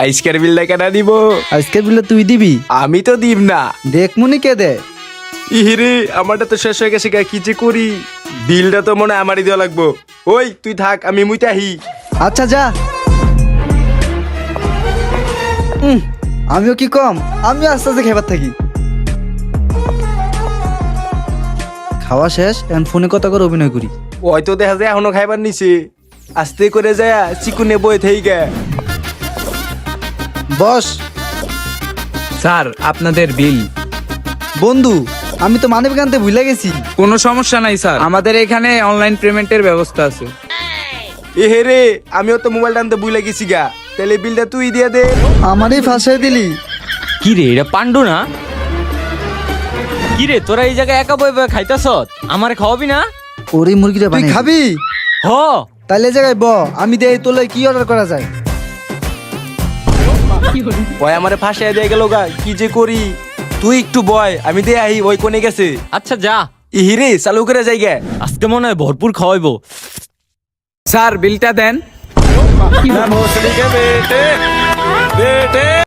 আজকের বিলটা কেনা দিব? আজকের বিলে তুই দিবি? আমি তো দিব না। দেখ মুনি কে দে? ইহিরে আমারটা তো শেষ হয়ে গেছে গা, কি যে করি। বিলটা তো মনে হয় আমারই দেওয়া লাগবো। ওই তুই থাক, আমি মুইতে আহি। আচ্ছা যা। আমিও কি কম, আমিও আস্তে আস্তে খেবার থাকি। খাওয়া শেষ, এখন ফোনে কথা করে অভিনয় করি। ওই তো দেখা যায় এখনো খাইবার নিছে। আস্তে করে যায় চিকুনে বই থেই গে। বস। স্যার আপনাদের বিল। বন্ধু, আমি তো মানবিক আনতে ভুলে গেছি। কোনো সমস্যা নাই স্যার, আমাদের এখানে অনলাইন পেমেন্টের ব্যবস্থা আছে। এহে রে, আমিও তো মোবাইল টানতে ভুলে গেছি গা। তাহলে বিলটা তুই দিয়ে দে। আমারই ফাঁসাই দিলি। কি রে, এটা পান্ডু না? কি রে, তোরা এই জায়গায় একা বই বই খাইতাছ? আমারে খাওয়াবি না? ওরে মুরগিটা তুই বানিয়েছি। খাবি? হ। তাইলে এই জায়গায় ব, আমি দেই তোলে কি অর্ডার করা যায়। ওই আমারে ফাঁসাই দিয়ে গেল গা, কি যে করি। তুই একটু বয়, আমি দিয়ে আহি। ওই কোনে গেছে? আচ্ছা যা। ইহিরে চালু করে যাই গে। আজকে মনে হয় ভরপুর খাওয়াইবো। স্যার বিলটা দেন। না ভোসড়ি কে বেটে বেটে